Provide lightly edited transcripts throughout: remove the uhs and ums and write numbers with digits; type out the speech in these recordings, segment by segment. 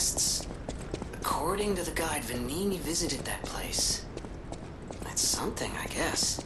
nests. According to the guide, Vanini visited that place. That's something, I guess.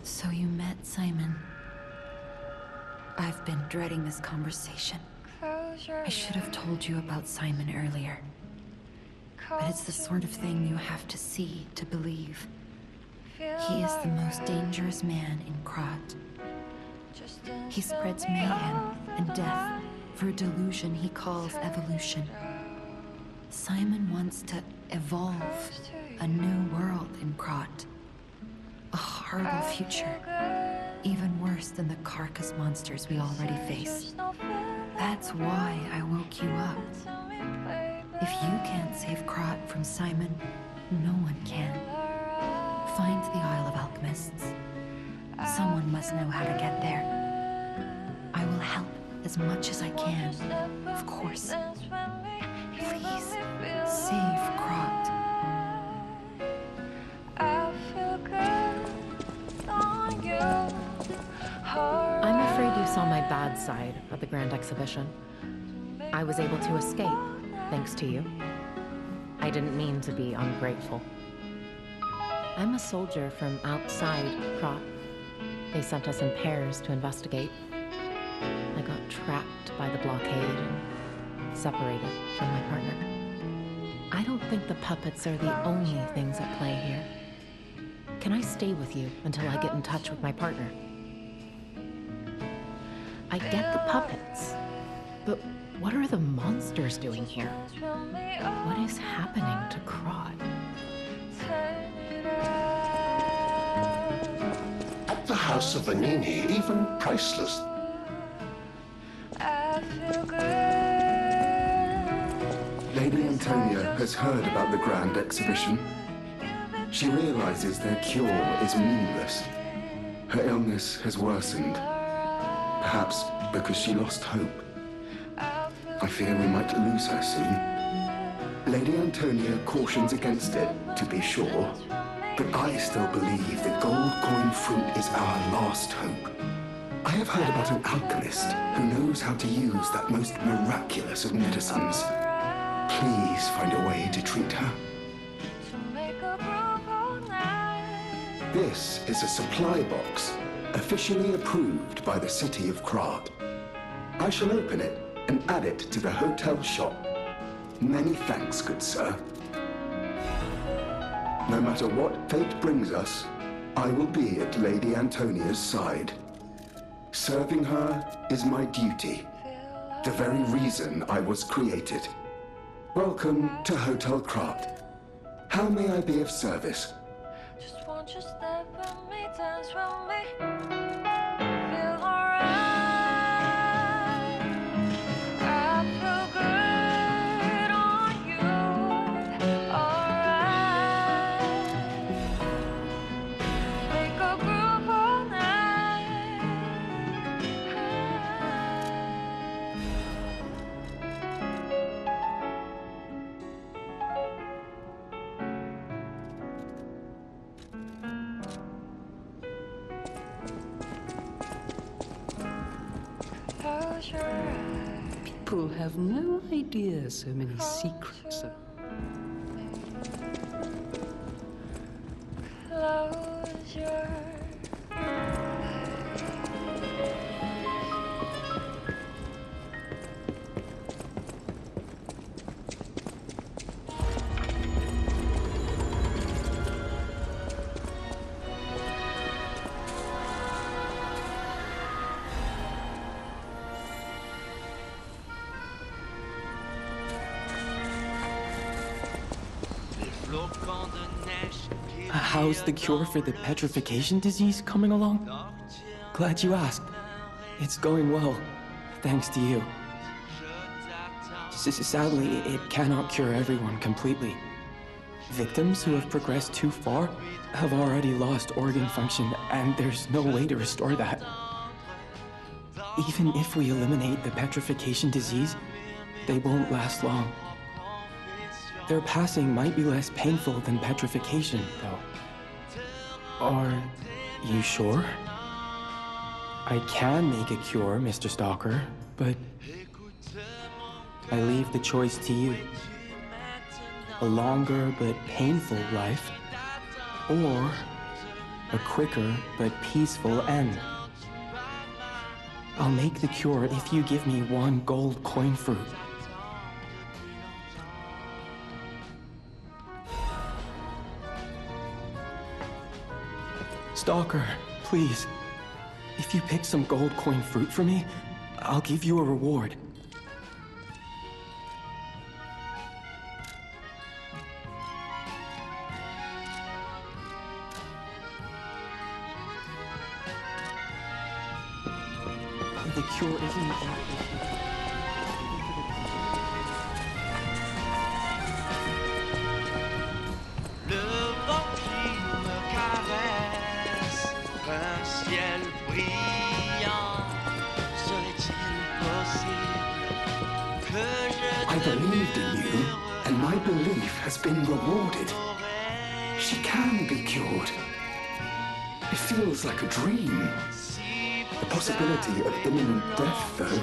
So you met Simon. I've been dreading this conversation. I should have told you about Simon earlier. But it's the sort of thing you have to see to believe. He is the most dangerous man in Krat. He spreads mayhem and death for a delusion he calls evolution. Simon wants to evolve a new world in Krat. A horrible future, even worse than the carcass monsters we already face. That's why I woke you up. If you can't save Krat from Simon, no one can. Find the Isle of Alchemists. Someone must know how to get there. I will help as much as I can, of course. Please, save Krat. I'm afraid you saw my bad side at the Grand Exhibition. I was able to escape, thanks to you. I didn't mean to be ungrateful. I'm a soldier from outside Krat. They sent us in pairs to investigate. I got trapped by the blockade and separated from my partner. I don't think the puppets are the only things at play here. Can I stay with you until I get in touch with my partner? I get the puppets, but what are the monsters doing here? What is happening to Krat? At the house of Vanini, even priceless. Lady Antonia has heard about the Grand Exhibition. She realizes their cure is meaningless. Her illness has worsened. Perhaps because she lost hope. I fear we might lose her soon. Lady Antonia cautions against it, to be sure. But I still believe the gold coin fruit is our last hope. I have heard about an alchemist who knows how to use that most miraculous of medicines. Please find a way to treat her. This is a supply box, officially approved by the city of Krat. I shall open it and add it to the hotel shop. Many thanks, good sir. No matter what fate brings us, I will be at Lady Antonia's side. Serving her is my duty, the very reason I was created. Welcome to Hotel Krat. How may I be of service? Won't you step with me, dance with me, feel alright. I feel good on you, alright. Make a groove all night. Close your eyes. People have no idea so many secrets are. Close your eyes. How's the cure for the petrification disease coming along? Glad you asked. It's going well, thanks to you. Sadly, it cannot cure everyone completely. Victims who have progressed too far have already lost organ function, and there's no way to restore that. Even if we eliminate the petrification disease, they won't last long. Their passing might be less painful than petrification, though. Are you sure? I can make a cure, Mr. Stalker, but I leave the choice to you. A longer but painful life, or a quicker but peaceful end. I'll make the cure if you give me one gold coin fruit. Stalker, please. If you pick some gold coin fruit for me, I'll give you a reward. The cure isn't that. I believed in you, and my belief has been rewarded. She can be cured. It feels like a dream. The possibility of imminent death, though.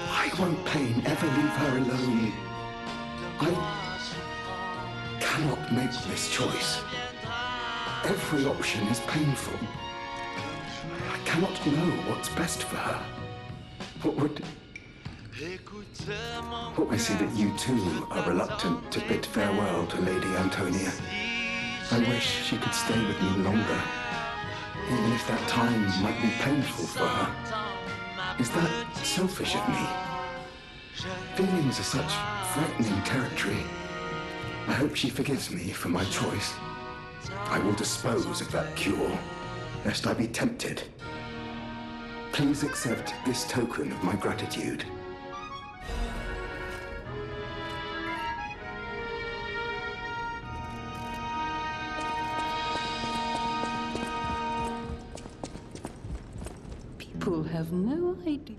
Why won't pain ever leave her alone? I cannot make this choice. Every option is painful. I cannot know what's best for her. I see that you too are reluctant to bid farewell to Lady Antonia. I wish she could stay with me longer, even if that time might be painful for her. Is that selfish of me? Feelings are such frightening territory. I hope she forgives me for my choice. I will dispose of that cure, lest I be tempted. Please accept this token of my gratitude. People have no idea.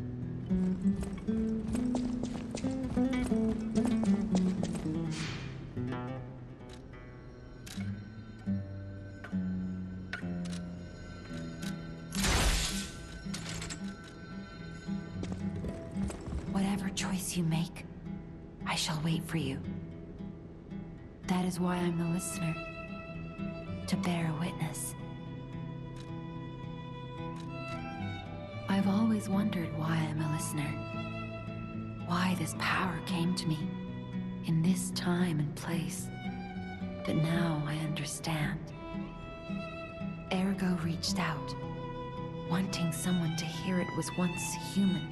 Whatever choice you make, I shall wait for you. That is why I'm the listener, to bear witness. I've always wondered why I'm a listener. Why this power came to me, in this time and place. But now I understand. Ergo reached out, wanting someone to hear it was once human.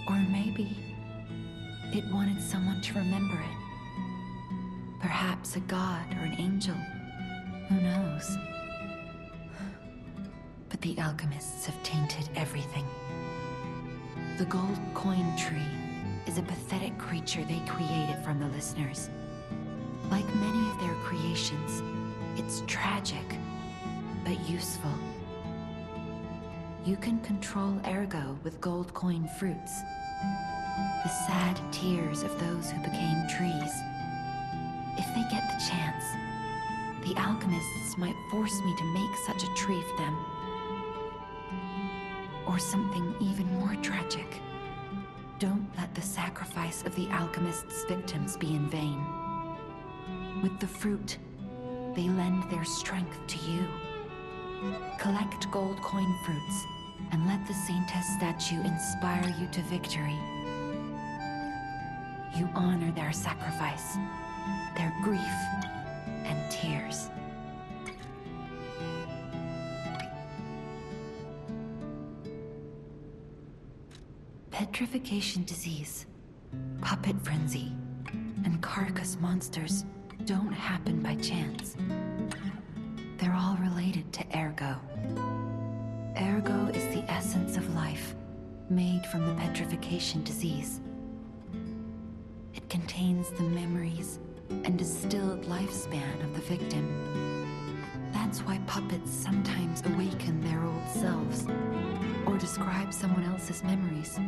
Or maybe it wanted someone to remember it. Perhaps a god or an angel Who knows? But the alchemists have tainted everything. The gold coin tree is a pathetic creature they created from the listeners. Like many of their creations, it's tragic, but useful. You can control ergo with gold coin fruits. The sad tears of those who became trees. If they get the chance, the alchemists might force me to make such a tree for them. Or something even more tragic. Don't let the sacrifice of the alchemists' victims be in vain. With the fruit, they lend their strength to you. Collect gold coin fruits, and let the Saintess statue inspire you to victory. You honor their sacrifice, their grief, and tears. Petrification disease, puppet frenzy, and carcass monsters don't happen by chance. They're all related to ergo. Ergo is the essence of life, made from the petrification disease. It contains the memories and distilled lifespan of the victim. That's why puppets sometimes awaken their old selves, or describe someone else's memories.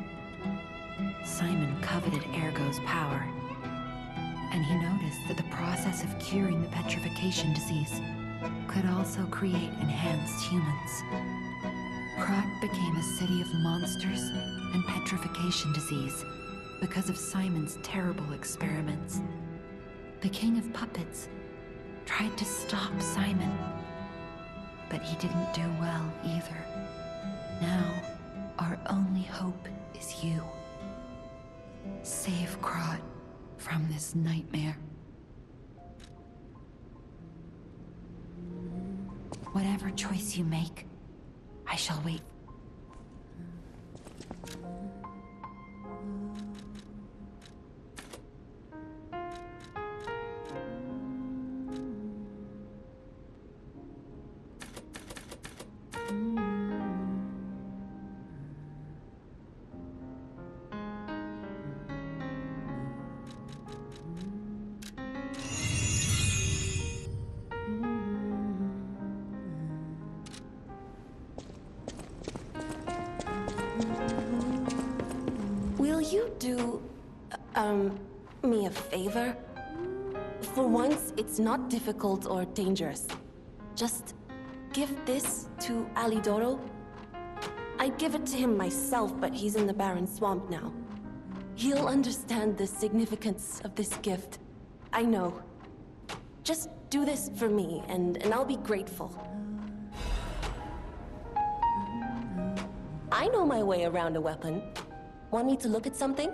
Simon coveted Ergo's power, and he noticed that the process of curing the petrification disease could also create enhanced humans. Krat became a city of monsters and petrification disease because of Simon's terrible experiments. The king of puppets tried to stop Simon, but he didn't do well either. Now, our only hope is you. Save Krat from this nightmare. Whatever choice you make, I shall wait. Will you do, me a favor? For once, it's not difficult or dangerous. Just give this to Alidoro. I'd give it to him myself, but he's in the barren swamp now. He'll understand the significance of this gift. I know. Just do this for me, and I'll be grateful. I know my way around a weapon. Want me to look at something?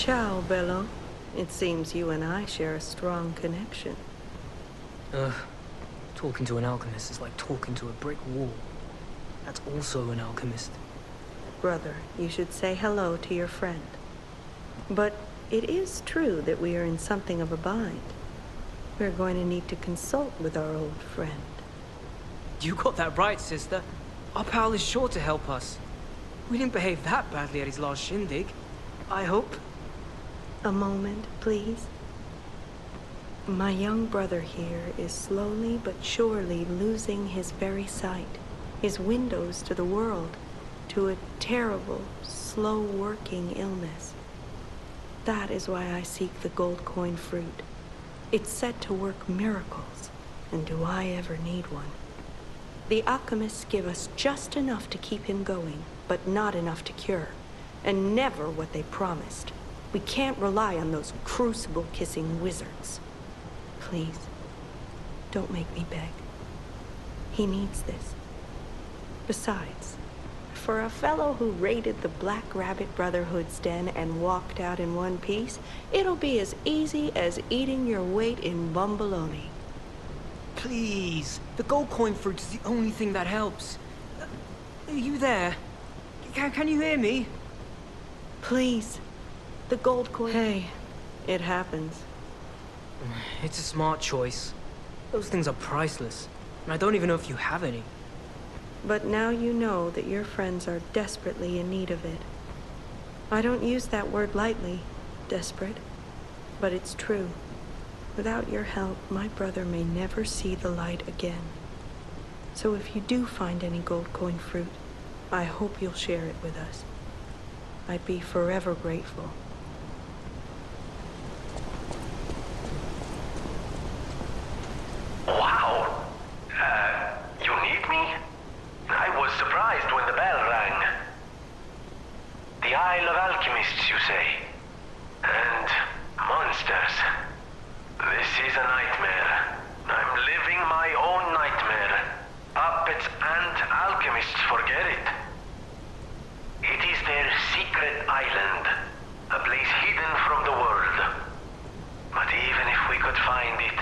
Ciao, Bello. It seems you and I share a strong connection. Talking to an alchemist is like talking to a brick wall. That's also an alchemist. Brother, you should say hello to your friend. But it is true that we are in something of a bind. We're going to need to consult with our old friend. You got that right, sister. Our pal is sure to help us. We didn't behave that badly at his last shindig. I hope. A moment, please. My young brother here is slowly but surely losing his very sight, his windows to the world, to a terrible, slow-working illness. That is why I seek the gold coin fruit. It's said to work miracles, and do I ever need one? The alchemists give us just enough to keep him going, but not enough to cure, and never what they promised. We can't rely on those crucible-kissing wizards. Please, don't make me beg. He needs this. Besides, for a fellow who raided the Black Rabbit Brotherhood's den and walked out in one piece, it'll be as easy as eating your weight in bumbaloni. Please, the gold coin fruit is the only thing that helps. Are you there? Can you hear me? Please, the gold coin... Hey, it happens. It's a smart choice. Those things are priceless, and I don't even know if you have any. But now you know that your friends are desperately in need of it. I don't use that word lightly, desperate, but it's true. Without your help, my brother may never see the light again. So if you do find any gold coin fruit, I hope you'll share it with us. I'd be forever grateful. Wow! You need me? I was surprised when the bell rang. The Isle of Alchemists, you say? And monsters. This is a nightmare. I'm living my own nightmare. Puppets and alchemists forget it. It is their secret island, a place hidden from the world. But even if we could find it,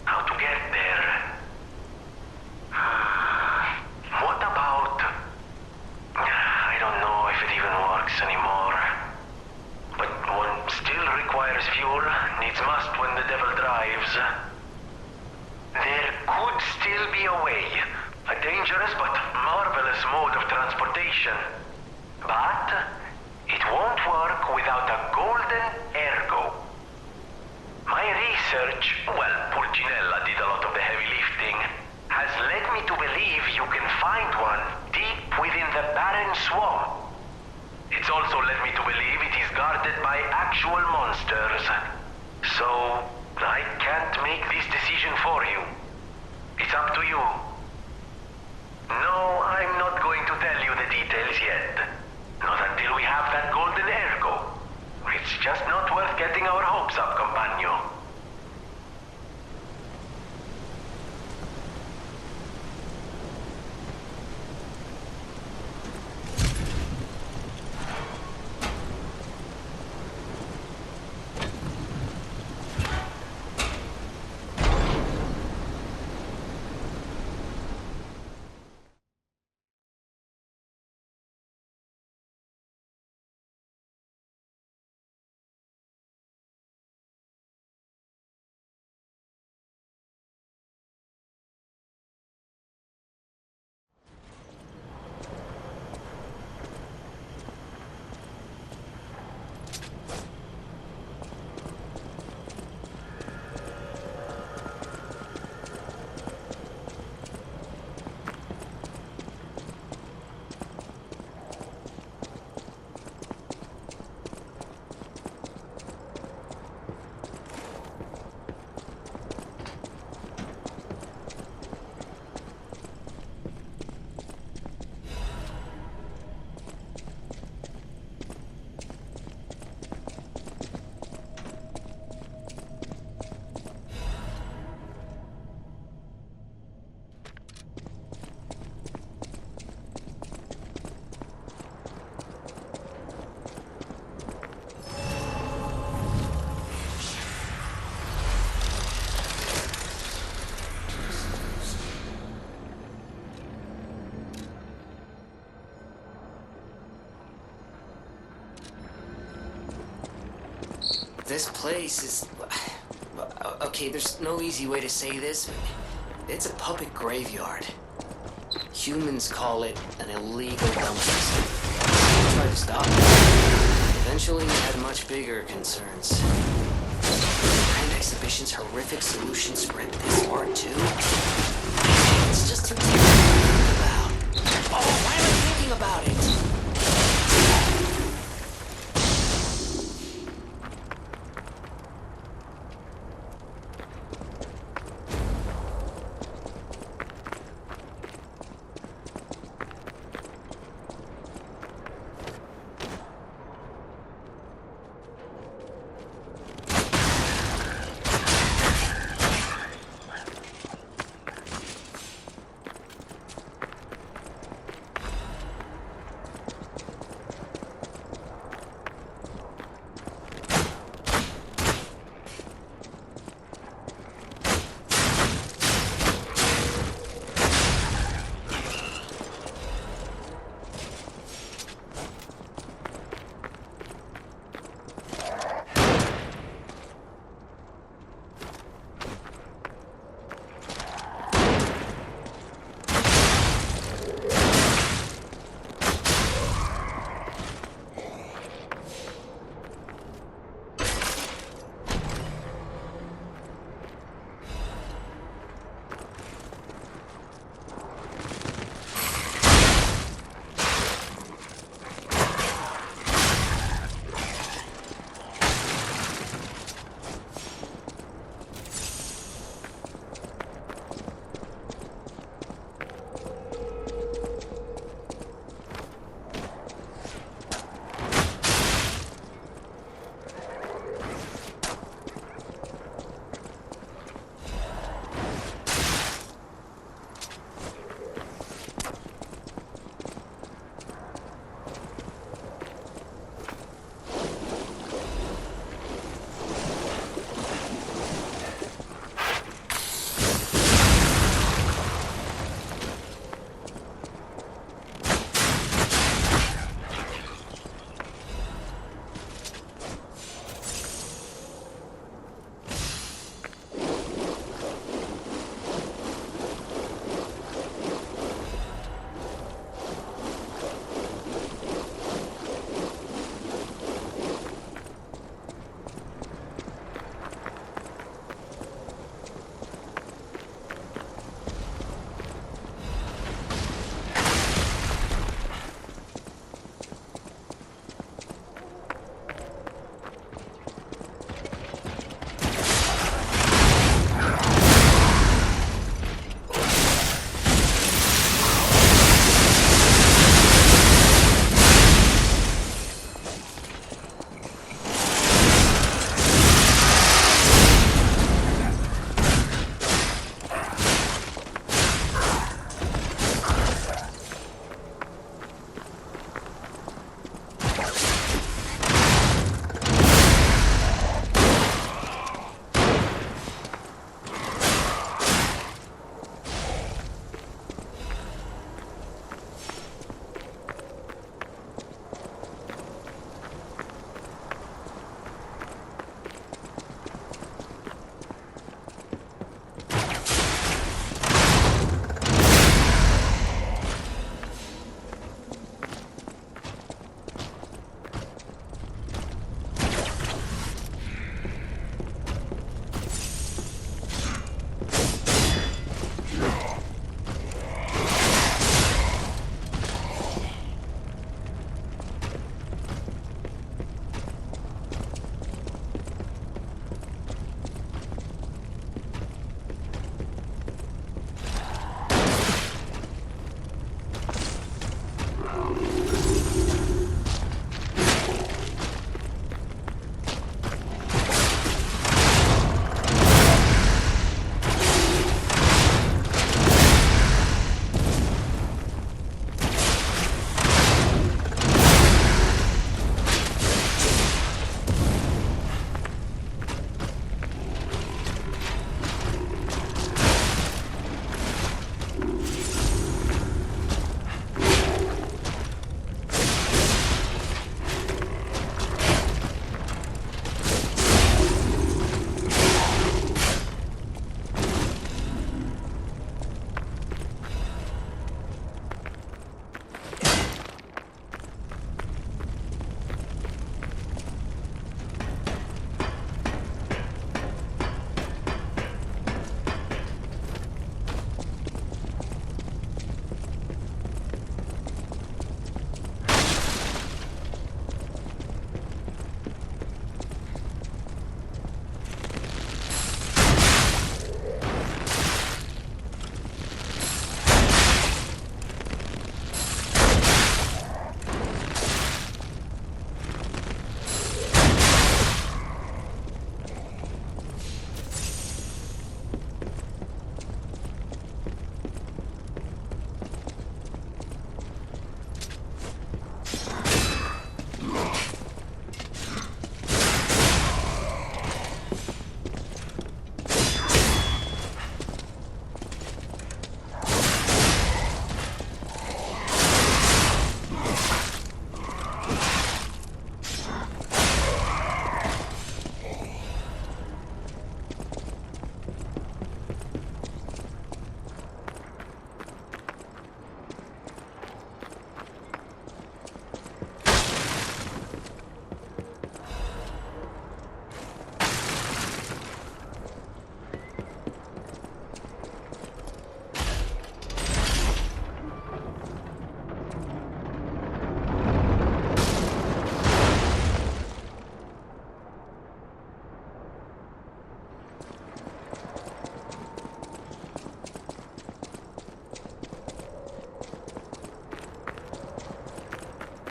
how to get there? What about... I don't know if it even works anymore. But one still requires fuel, needs must when the devil drives. There could still be a way. A dangerous but marvelous mode of transportation. But it won't work without a golden ergo. My research, well, Pulcinella did a lot of the heavy lifting, has led me to believe you can find one deep within the barren swamp. It's also led me to believe it is guarded by actual monsters. So, I can't make this decision for you. It's up to you. No, I'm not going to tell you the details yet. Not until we have that golden ergo. It's just not worth getting our hopes up, compagno. This place is... Okay, there's no easy way to say this, but it's a puppet graveyard. Humans call it an illegal dumping site. We tried to stop it. Eventually, we had much bigger concerns. Grand Exhibition's horrific solution spread this far, too? It's just too terrible to think about. Oh, why am I thinking about it?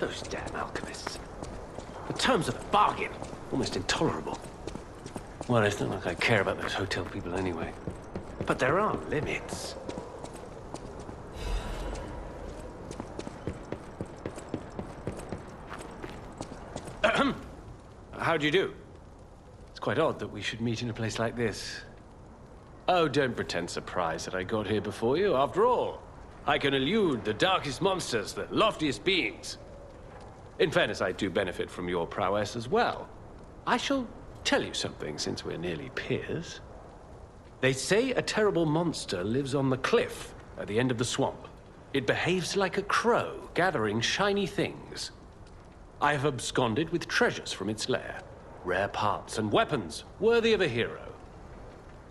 Those damn alchemists. The terms of the bargain, almost intolerable. Well, it's not like I care about those hotel people anyway. But there are limits. How do you do? It's quite odd that we should meet in a place like this. Oh, don't pretend surprised that I got here before you. After all, I can elude the darkest monsters, the loftiest beings. In fairness, I do benefit from your prowess as well. I shall tell you something, since we're nearly peers. They say a terrible monster lives on the cliff at the end of the swamp. It behaves like a crow, gathering shiny things. I have absconded with treasures from its lair. Rare parts and weapons, worthy of a hero.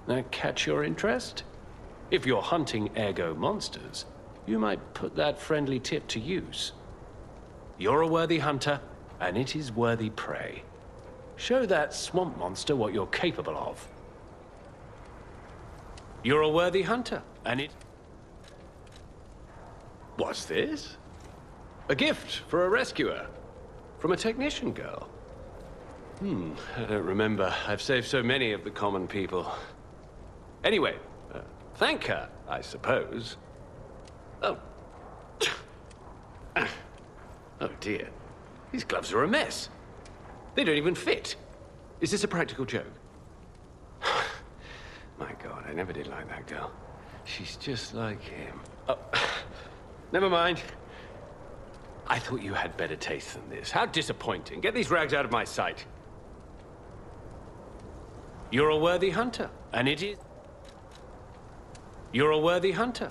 That catch your interest? If you're hunting ergo monsters, you might put that friendly tip to use. You're a worthy hunter, and it is worthy prey. Show that swamp monster what you're capable of. You're a worthy hunter, and it... What's this? A gift for a rescuer. From a technician girl. I don't remember. I've saved so many of the common people. Anyway, thank her, I suppose. Oh. Oh dear. These gloves are a mess. They don't even fit. Is this a practical joke? My God, I never did like that girl. She's just like him. Oh, never mind. I thought you had better taste than this. How disappointing. Get these rags out of my sight. You're a worthy hunter, and it is... You're a worthy hunter.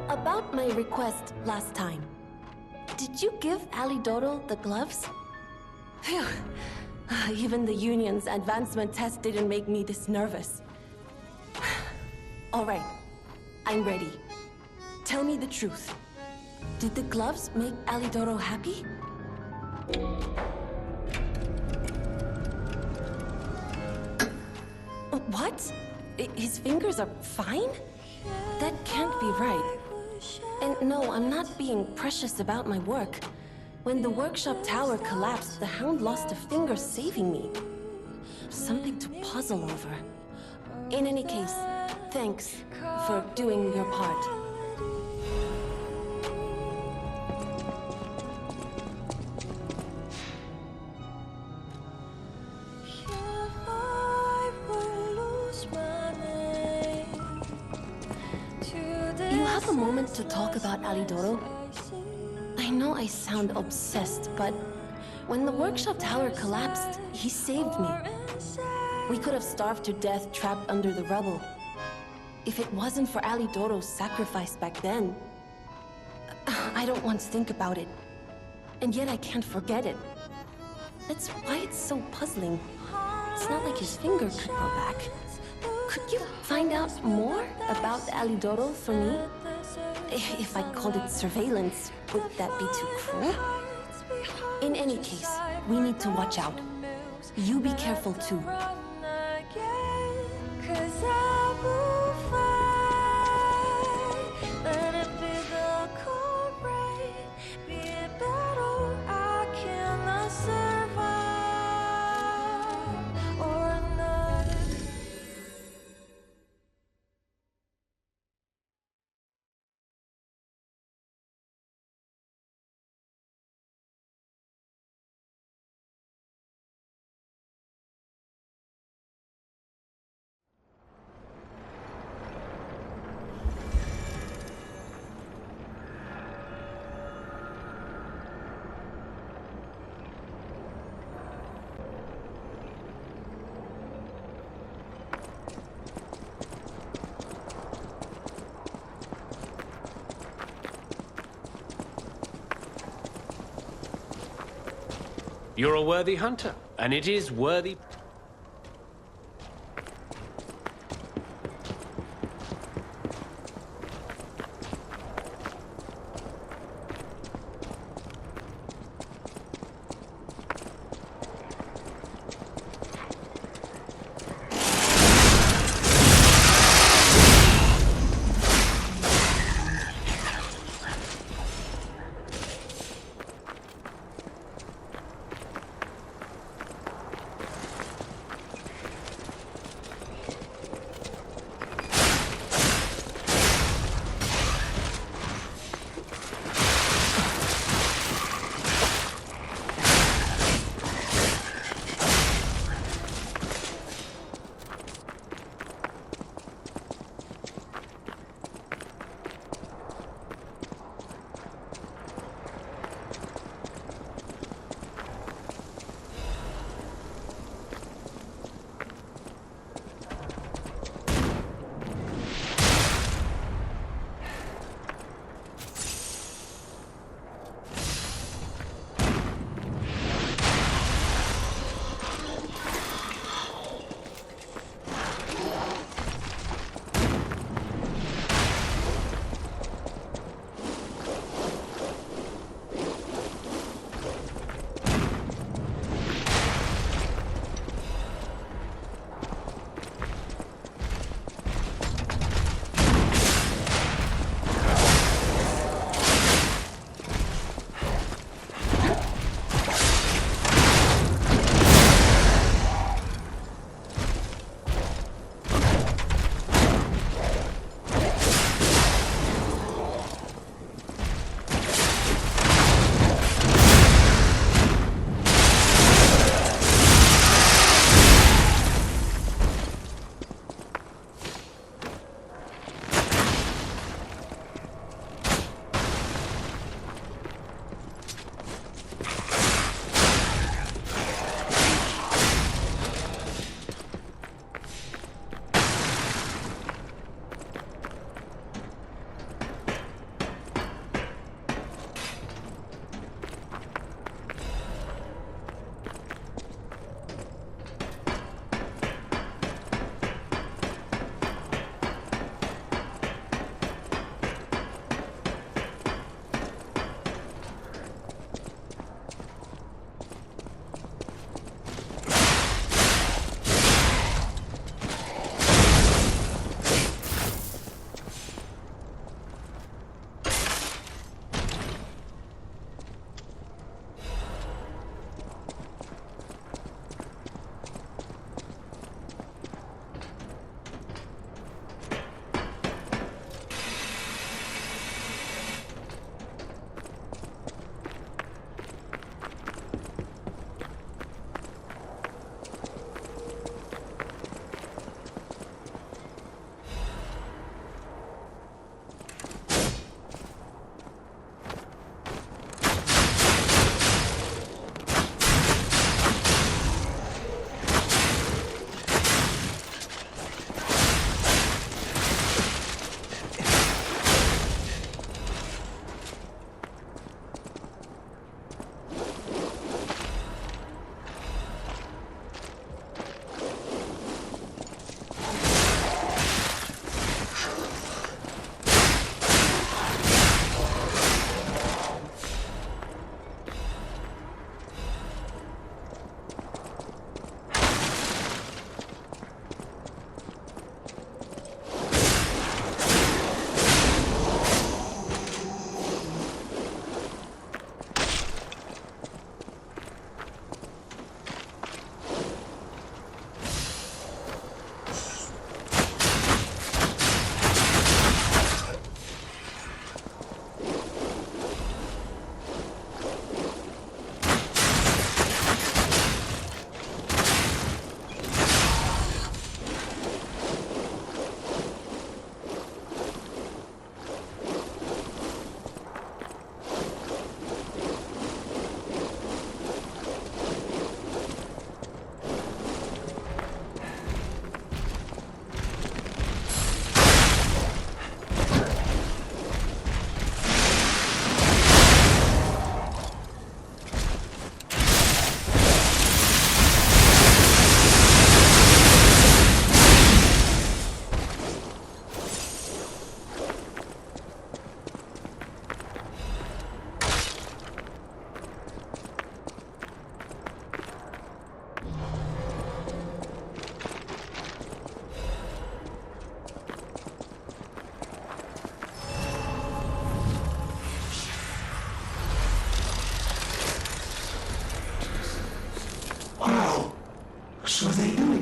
About my request last time. Did you give Alidoro the gloves? Phew. Even the Union's advancement test didn't make me this nervous. All right, I'm ready. Tell me the truth. Did the gloves make Alidoro happy? What? His fingers are fine? That can't be right. And no, I'm not being precious about my work. When the workshop tower collapsed, the Hound lost a finger saving me. Something to puzzle over. In any case, thanks for doing your part. You have a moment to talk about Alidoro? I know I sound obsessed, but when the workshop tower collapsed, he saved me. We could have starved to death trapped under the rubble. If it wasn't for Alidoro's sacrifice back then, I don't want to think about it. And yet I can't forget it. That's why it's so puzzling. It's not like his finger could grow back. Could you find out more about Alidoro for me? If I called it surveillance, would that be too cruel? In any case, we need to watch out. You be careful too. You're a worthy hunter, and it is worthy.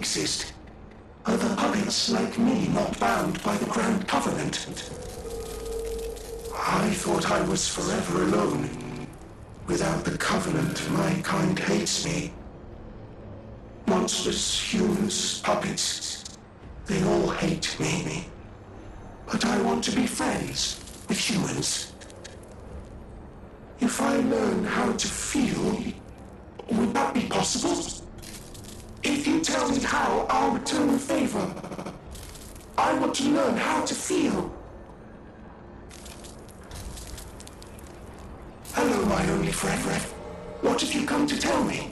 exist? Are the puppets like me not bound by the Grand Covenant? I thought I was forever alone. Without the Covenant, my kind hates me. Monsters, humans, puppets, they all hate me. But I want to be friends with humans. If I learn how to feel, would that be possible? If you tell me how, I'll return the favor. I want to learn how to feel. Hello, my only friend. What have you come to tell me?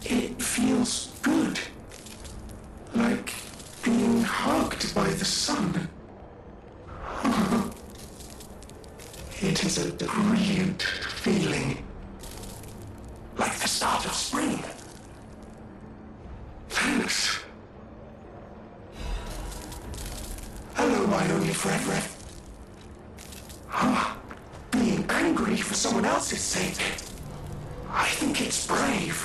It feels good. Like being hugged by the sun. It is a brilliant feeling. Like the start of spring. Thanks. Hello, my only friend. Being angry for someone else's sake. I think it's brave.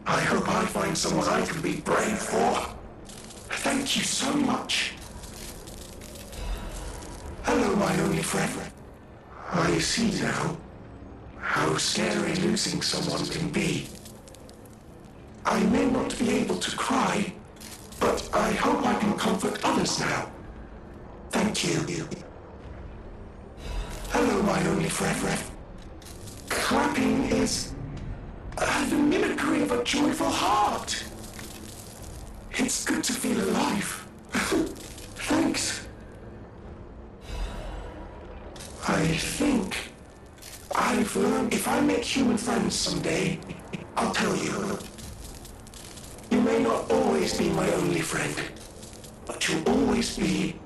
I hope I find someone I can be brave for. Thank you so much. Hello, my only friend. I see now how scary losing someone can be. I may not be able to cry, but I hope I can comfort others now. Thank you. Hello, my only friend. Clapping is the mimicry of a joyful heart. It's good to feel alive. Thanks. I think I've learned if I make human friends someday, I'll tell you. You may not always be my only friend, but you'll always be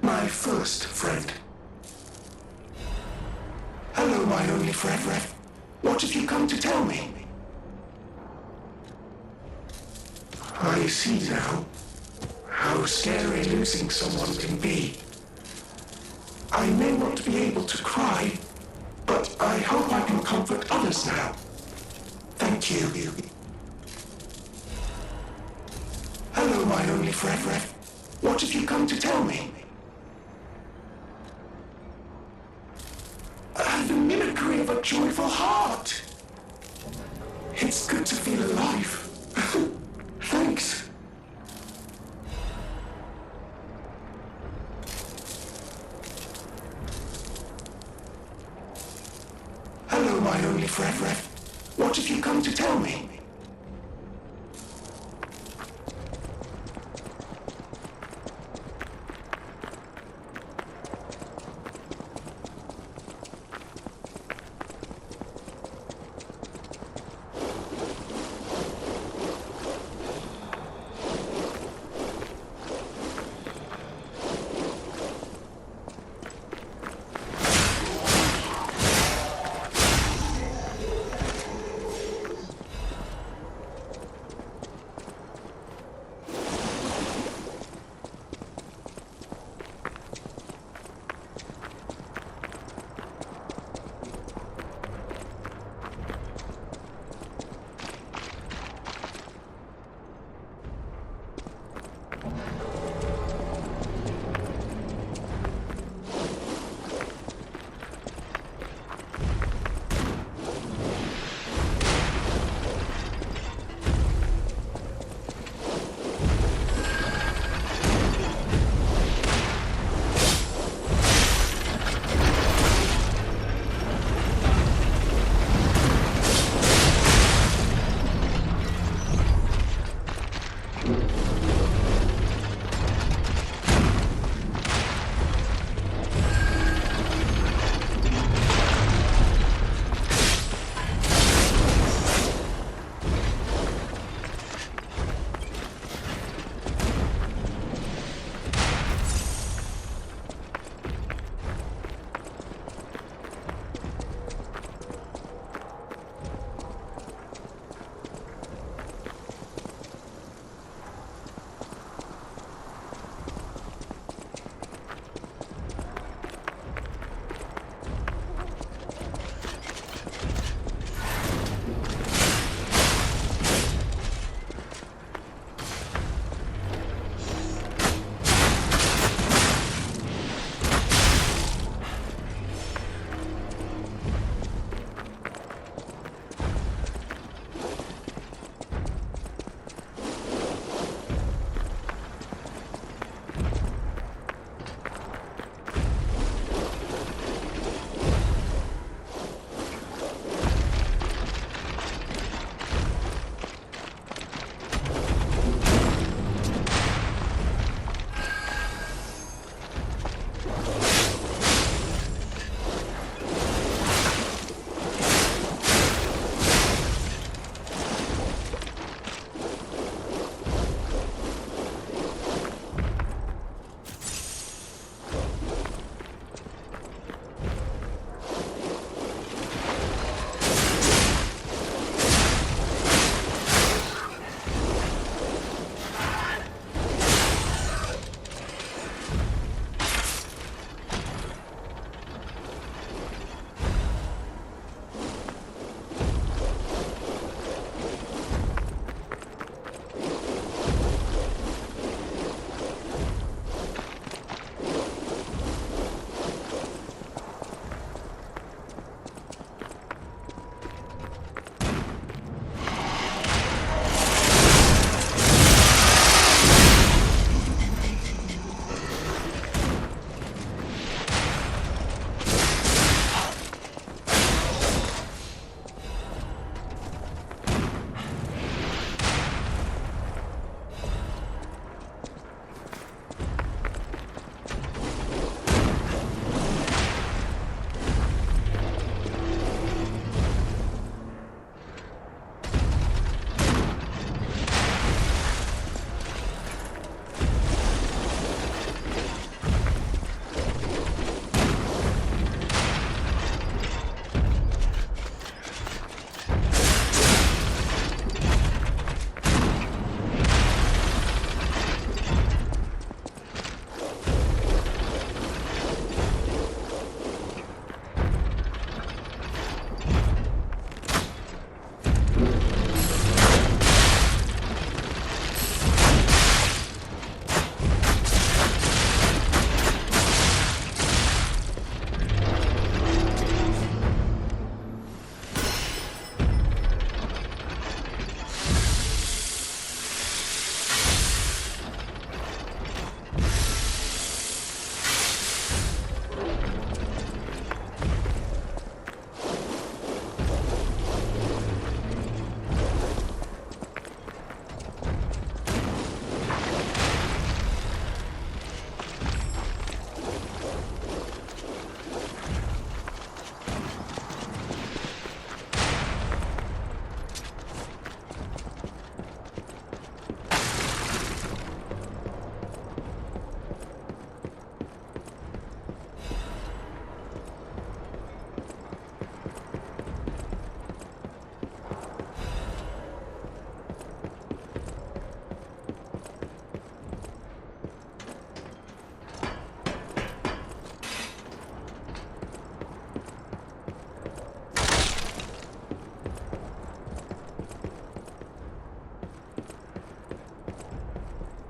my first friend. Hello, my only friend. What have you come to tell me? I see now how scary losing someone can be. I may not be able to cry, but I hope I can comfort others now. Thank you. Hello, my only friend. What have you come to tell me? The mimicry of a joyful heart. It's good to feel alive. Thanks. Hello, my only friend. What have you come to tell me?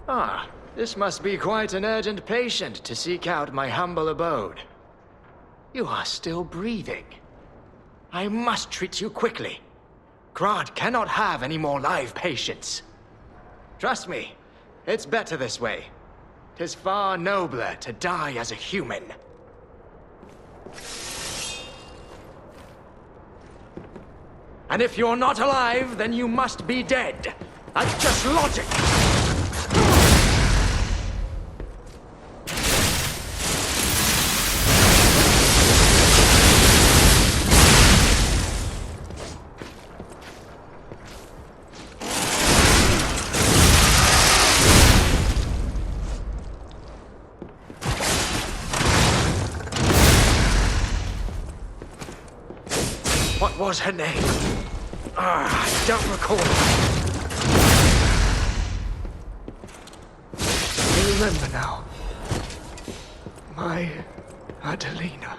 Ah, this must be quite an urgent patient to seek out my humble abode. You are still breathing. I must treat you quickly. Krat cannot have any more live patients. Trust me, it's better this way. 'Tis far nobler to die as a human. And if you're not alive, then you must be dead. That's just logic. What was her name? I don't recall. I remember now. My Adelina.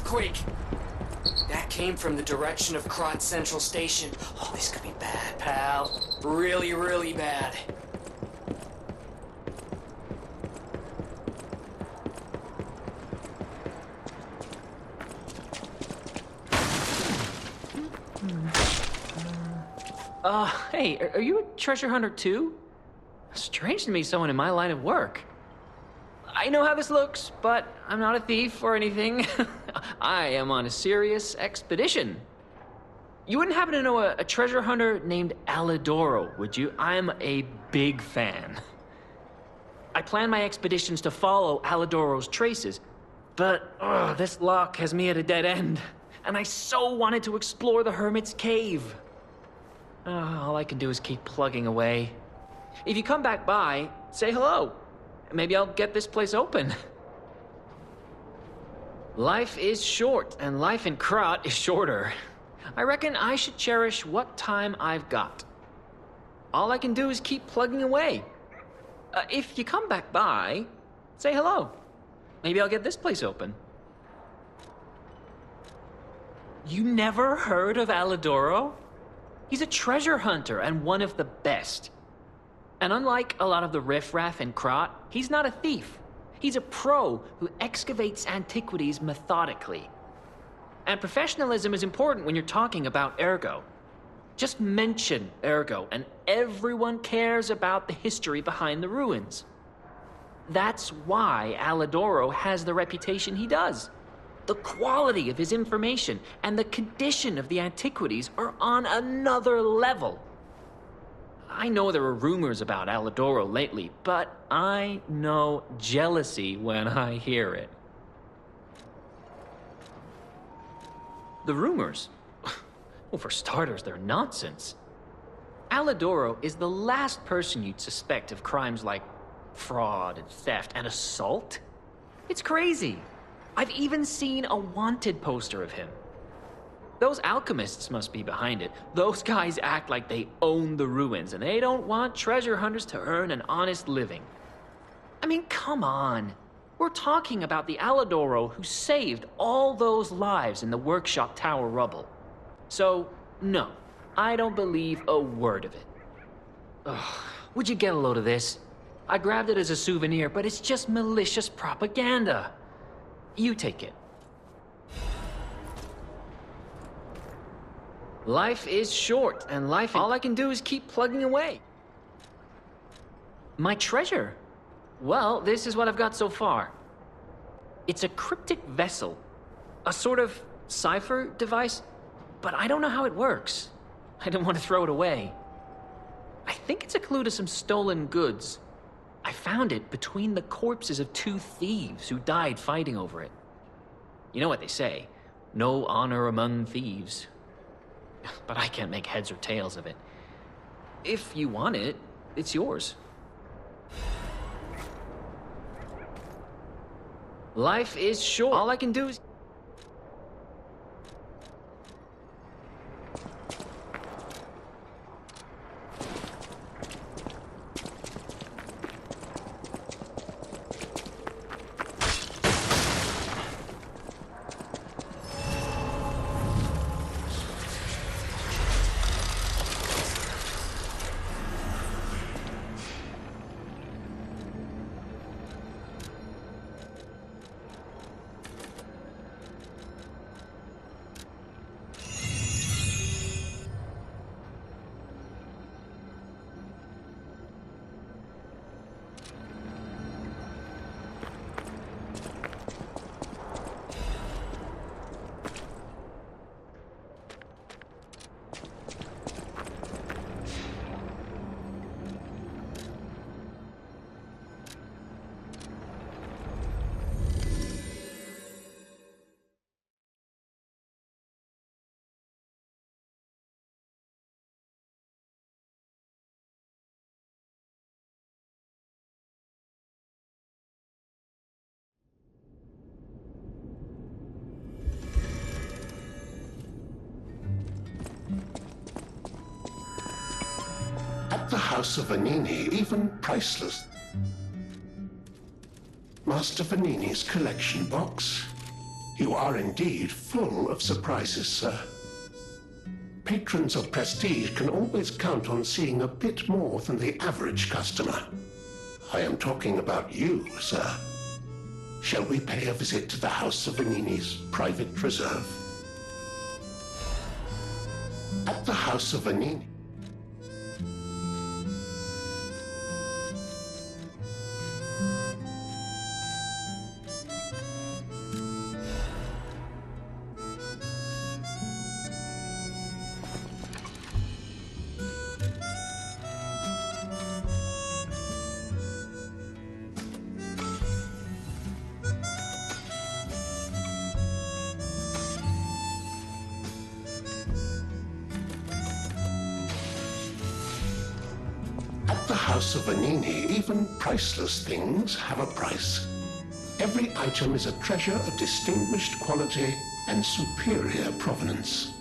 earthquake! That came from the direction of Krat Central Station. Oh, this could be bad, pal. Really, really bad. Hey, are you a treasure hunter too? Strange to me, someone in my line of work. I know how this looks, but I'm not a thief or anything. I am on a serious expedition. You wouldn't happen to know a treasure hunter named Alidoro, would you? I'm a big fan. I plan my expeditions to follow Alidoro's traces, but this lock has me at a dead end, and I so wanted to explore the Hermit's Cave. All I can do is keep plugging away. If you come back by, say hello. Maybe I'll get this place open. Life is short, and life in Krat is shorter. I reckon I should cherish what time I've got. All I can do is keep plugging away. If you come back by, say hello. Maybe I'll get this place open. You never heard of Alidoro? He's a treasure hunter and one of the best. And unlike a lot of the riffraff in Krat, he's not a thief. He's a pro who excavates antiquities methodically. And professionalism is important when you're talking about Ergo. Just mention Ergo, and everyone cares about the history behind the ruins. That's why Alidoro has the reputation he does. The quality of his information and the condition of the antiquities are on another level. I know there are rumors about Alidoro lately, but I know jealousy when I hear it. The rumors? Well, for starters, they're nonsense. Alidoro is the last person you'd suspect of crimes like fraud and theft and assault. It's crazy. I've even seen a wanted poster of him. Those alchemists must be behind it. Those guys act like they own the ruins, and they don't want treasure hunters to earn an honest living. I mean, come on. We're talking about the Alidoro who saved all those lives in the workshop tower rubble. So, no, I don't believe a word of it. Ugh, would you get a load of this? I grabbed it as a souvenir, but it's just malicious propaganda. You take it. Life is short, and all I can do is keep plugging away. My treasure? Well, this is what I've got so far. It's a cryptic vessel, a sort of cipher device, but I don't know how it works. I don't want to throw it away. I think it's a clue to some stolen goods. I found it between the corpses of 2 thieves who died fighting over it. You know what they say, no honor among thieves. But I can't make heads or tails of it. If you want it, it's yours. Life is short. All I can do is... At the House of Vanini, even priceless. Master Vanini's collection box. You are indeed full of surprises, sir. Patrons of prestige can always count on seeing a bit more than the average customer. I am talking about you, sir. Shall we pay a visit to the House of Vanini's private reserve? At the House of Vanini. At the House of Vanini, even priceless things have a price. Every item is a treasure of distinguished quality and superior provenance.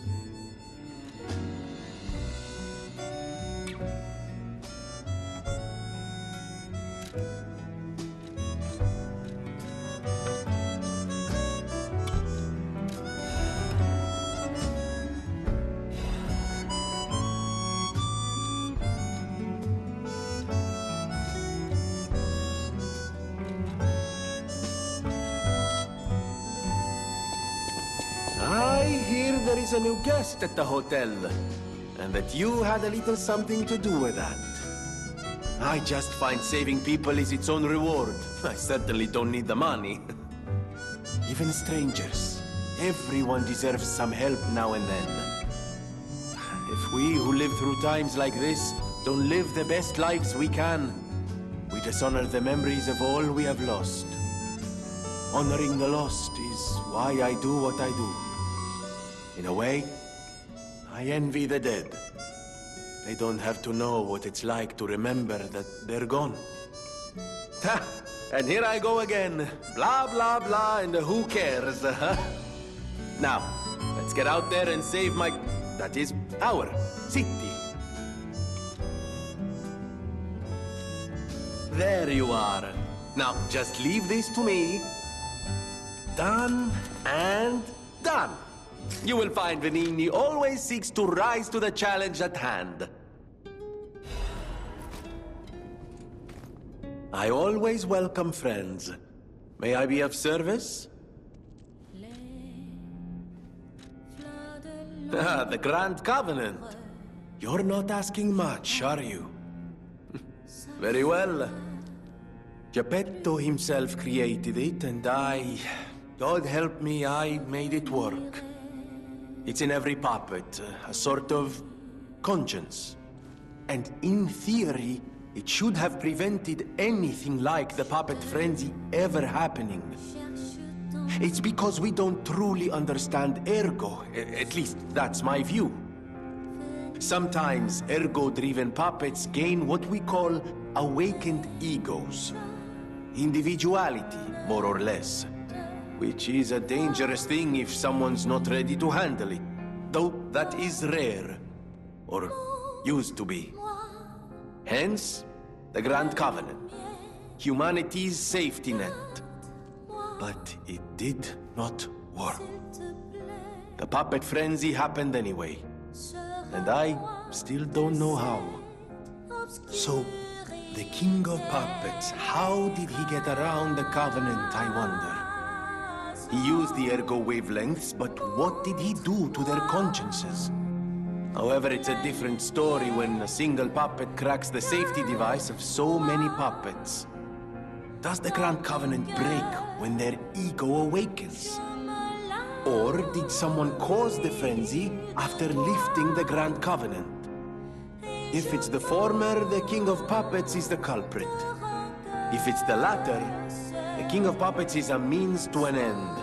I hear there is a new guest at the hotel, and that you had a little something to do with that. I just find saving people is its own reward. I certainly don't need the money. Even strangers. Everyone deserves some help now and then. If we who live through times like this don't live the best lives we can, we dishonor the memories of all we have lost. Honoring the lost is why I do what I do. In a way, I envy the dead. They don't have to know what it's like to remember that they're gone. Ha! And here I go again. Blah, blah, blah, and who cares? Now, let's get out there and save my... that is, our city. There you are. Now, just leave this to me. Done and done. You will find Vanini always seeks to rise to the challenge at hand. I always welcome friends. May I be of service? Ah, the Grand Covenant. You're not asking much, are you? Very well. Geppetto himself created it, and God help me, I made it work. It's in every puppet, a sort of conscience. And in theory, it should have prevented anything like the puppet frenzy ever happening. It's because we don't truly understand ergo, at least that's my view. Sometimes ergo-driven puppets gain what we call awakened egos. Individuality, more or less. Which is a dangerous thing if someone's not ready to handle it. Though that is rare. Or used to be. Hence, the Grand Covenant. Humanity's safety net. But it did not work. The puppet frenzy happened anyway. And I still don't know how. So, the King of Puppets, how did he get around the Covenant, I wonder? He used the ergo wavelengths, but what did he do to their consciences? However, it's a different story when a single puppet cracks the safety device of so many puppets. Does the Grand Covenant break when their ego awakens? Or did someone cause the frenzy after lifting the Grand Covenant? If it's the former, the King of Puppets is the culprit. If it's the latter, the King of Puppets is a means to an end.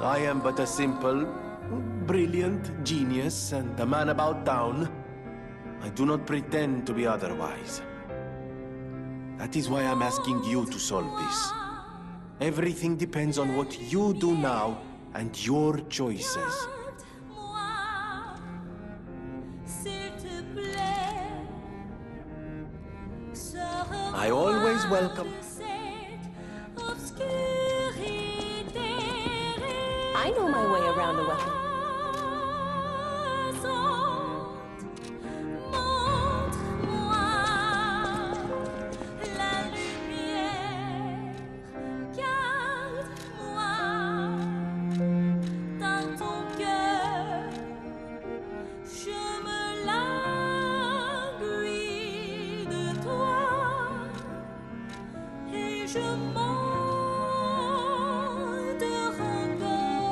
I am but a simple, brilliant genius and a man about town. I do not pretend to be otherwise. That is why I'm asking you to solve this. Everything depends on what you do now and your choices. I always welcome... I know my way around a weapon. Je m'en te renverse.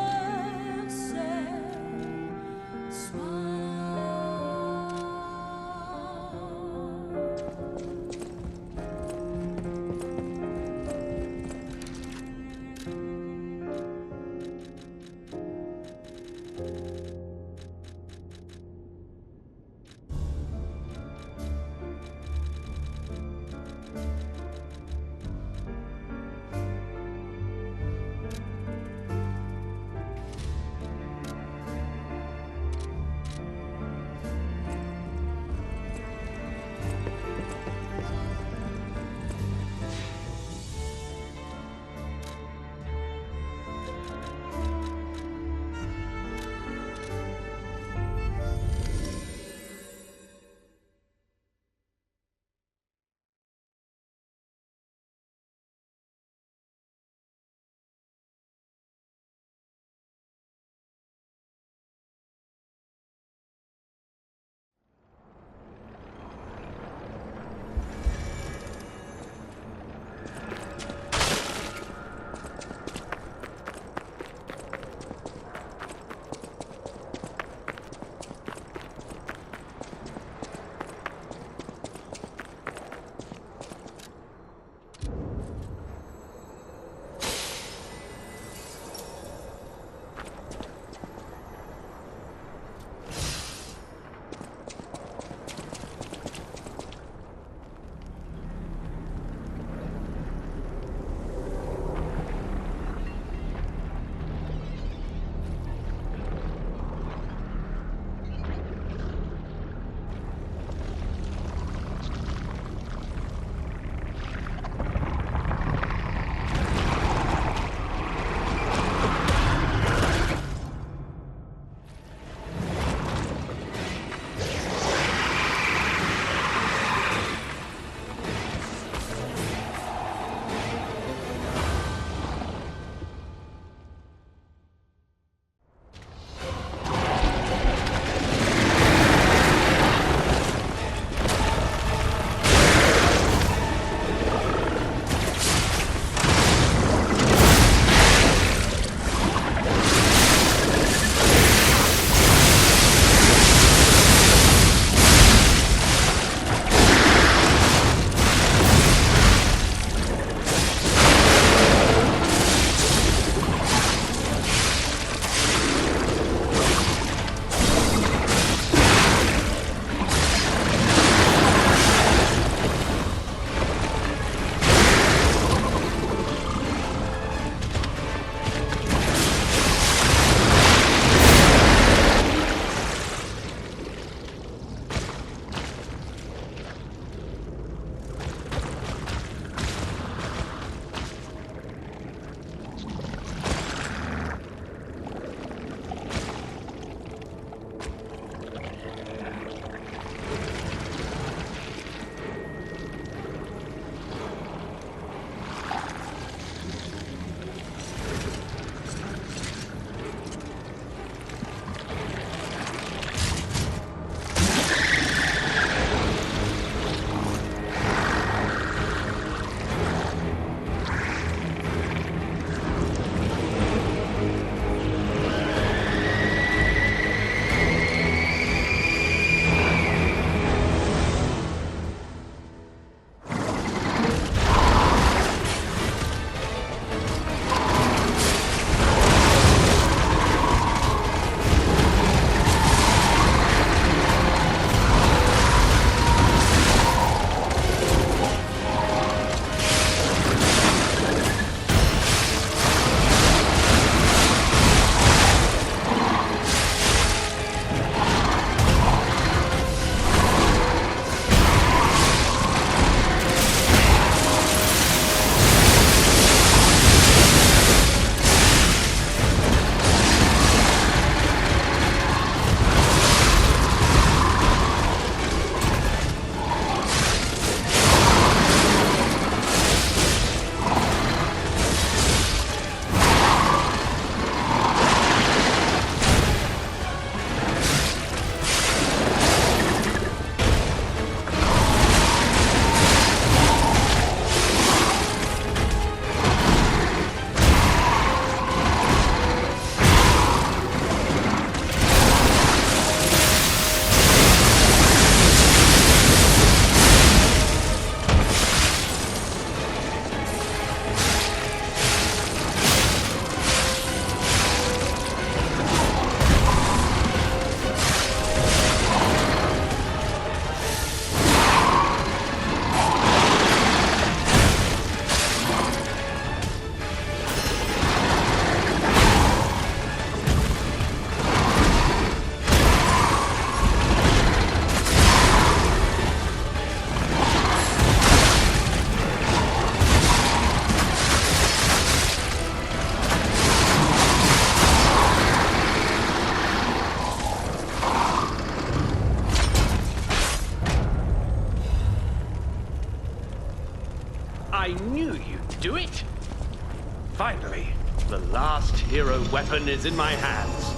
Finally, the last hero weapon is in my hands.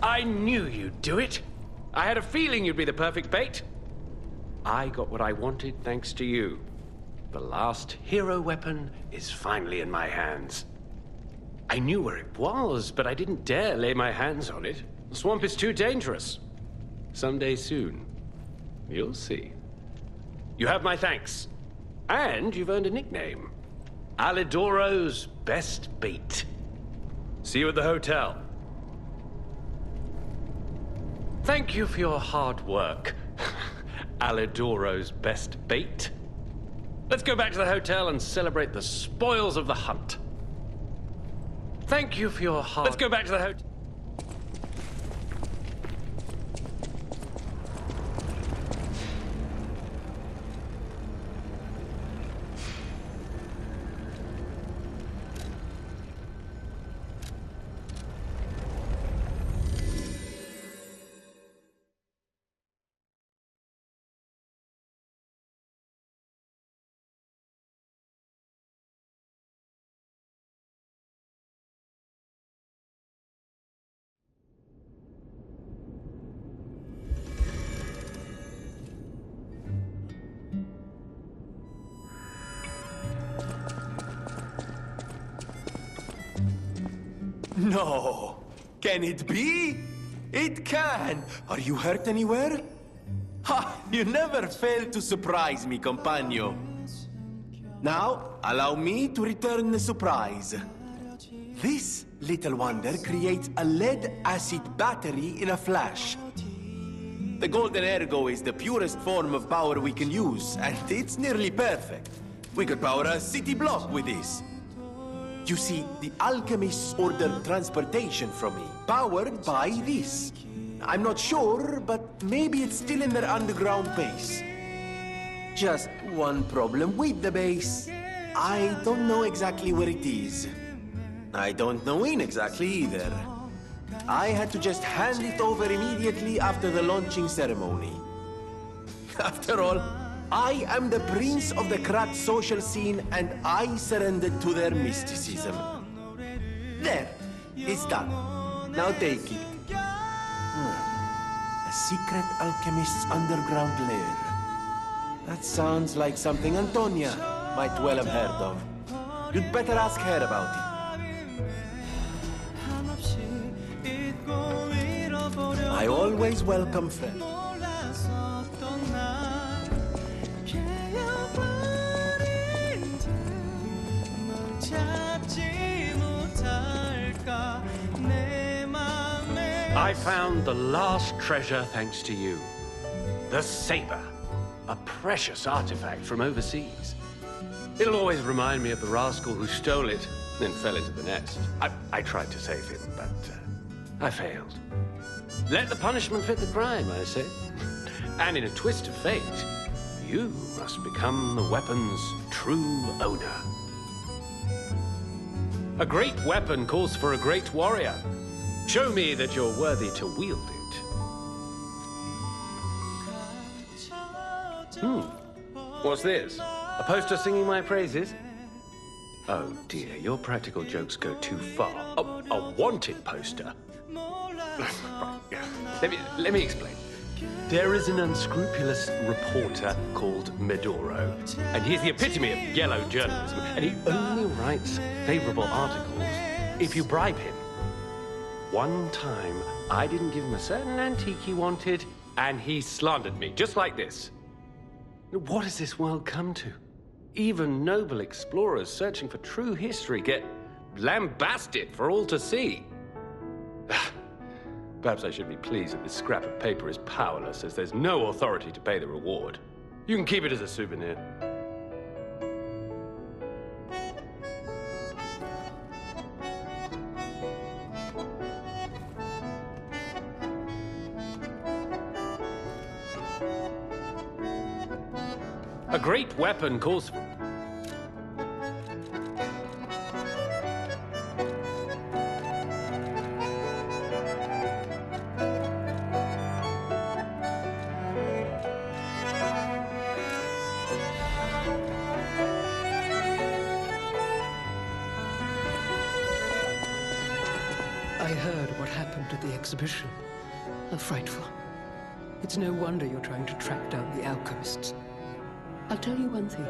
I knew you'd do it. I had a feeling you'd be the perfect bait. I got what I wanted thanks to you. The last hero weapon is finally in my hands. I knew where it was, but I didn't dare lay my hands on it. The swamp is too dangerous. Someday soon, you'll see. You have my thanks. And you've earned a nickname. Alidoro's best bait. See you at the hotel. Thank you for your hard work. Alidoro's best bait. Let's go back to the hotel and celebrate the spoils of the hunt. Thank you for your hard... Let's go back to the hotel. No! Can it be? It can! Are you hurt anywhere? Ha! You never fail to surprise me, compagno. Now, allow me to return the surprise. This little wonder creates a lead-acid battery in a flash. The golden ergo is the purest form of power we can use, and it's nearly perfect. We could power a city block with this. You see, the alchemists ordered transportation from me, powered by this. I'm not sure, but maybe it's still in their underground base. Just one problem with the base. I don't know exactly where it is. I don't know when exactly either. I had to just hand it over immediately after the launching ceremony. After all, I am the prince of the Krat social scene, and I surrendered to their mysticism. There, it's done. Now take it. A secret alchemist's underground lair. That sounds like something Antonia might well have heard of. You'd better ask her about it. I always welcome friends. I found the last treasure thanks to you. The saber. A precious artifact from overseas. It'll always remind me of the rascal who stole it, then fell into the nest. I tried to save him, but I failed. Let the punishment fit the crime, I say. And in a twist of fate, you must become the weapon's true owner. A great weapon calls for a great warrior. Show me that you're worthy to wield it. What's this? A poster singing my praises? Oh dear, your practical jokes go too far. A wanted poster? Let me explain. There is an unscrupulous reporter called Medoro, and he's the epitome of yellow journalism, and he only writes favorable articles if you bribe him. One time, I didn't give him a certain antique he wanted, and he slandered me, just like this. What has this world come to? Even noble explorers searching for true history get lambasted for all to see. Perhaps I should be pleased that this scrap of paper is powerless, as there's no authority to pay the reward. You can keep it as a souvenir. A great weapon calls for... heard what happened at the exhibition. How frightful. It's no wonder you're trying to track down the alchemists. I'll tell you one thing.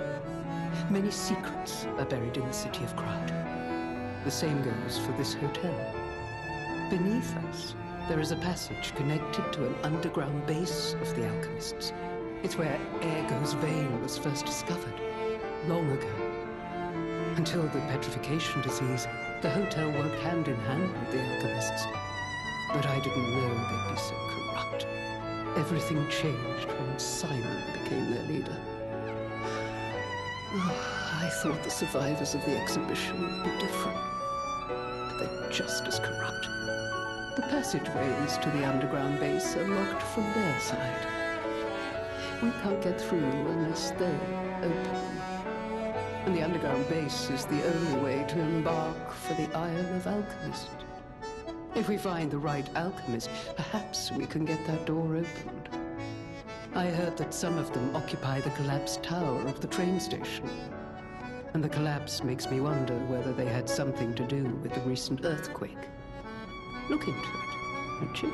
Many secrets are buried in the city of Krat. The same goes for this hotel. Beneath us, there is a passage connected to an underground base of the alchemists. It's where Ergo's vein was first discovered, long ago. Until the petrification disease, the hotel worked hand in hand with the alchemists. But I didn't know they'd be so corrupt. Everything changed when Simon became their leader. I thought the survivors of the exhibition would be different. But they're just as corrupt. The passageways to the underground base are locked from their side. We can't get through unless they open them. And the underground base is the only way to embark for the Isle of Alchemist. If we find the right alchemist, perhaps we can get that door opened. I heard that some of them occupy the collapsed tower of the train station. And the collapse makes me wonder whether they had something to do with the recent earthquake. Look into it, won't you?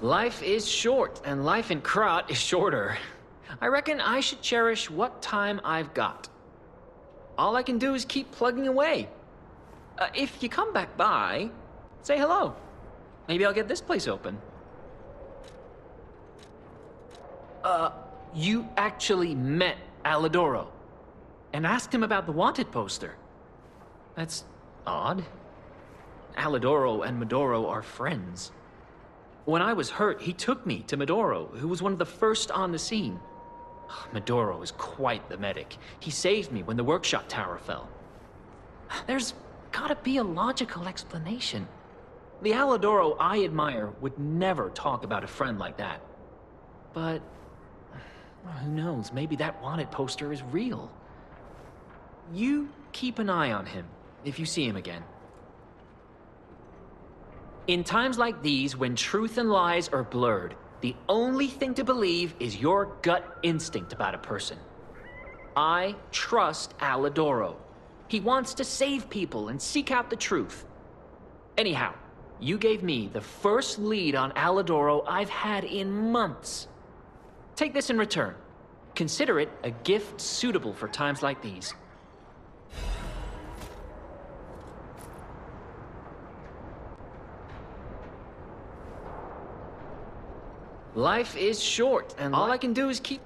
Life is short, and life in Krat is shorter. I reckon I should cherish what time I've got. All I can do is keep plugging away. If you come back by, say hello. Maybe I'll get this place open. You actually met Alidoro and asked him about the wanted poster. That's odd. Alidoro and Medoro are friends. When I was hurt, he took me to Medoro, who was one of the first on the scene. Medoro is quite the medic. He saved me when the workshop tower fell. There's gotta be a logical explanation. The Alidoro I admire would never talk about a friend like that. But who knows, maybe that wanted poster is real. You keep an eye on him if you see him again. In times like these, when truth and lies are blurred, the only thing to believe is your gut instinct about a person. I trust Alidoro. He wants to save people and seek out the truth. Anyhow, you gave me the first lead on Alidoro I've had in months. Take this in return. Consider it a gift suitable for times like these. Life is short, and all I can do is keep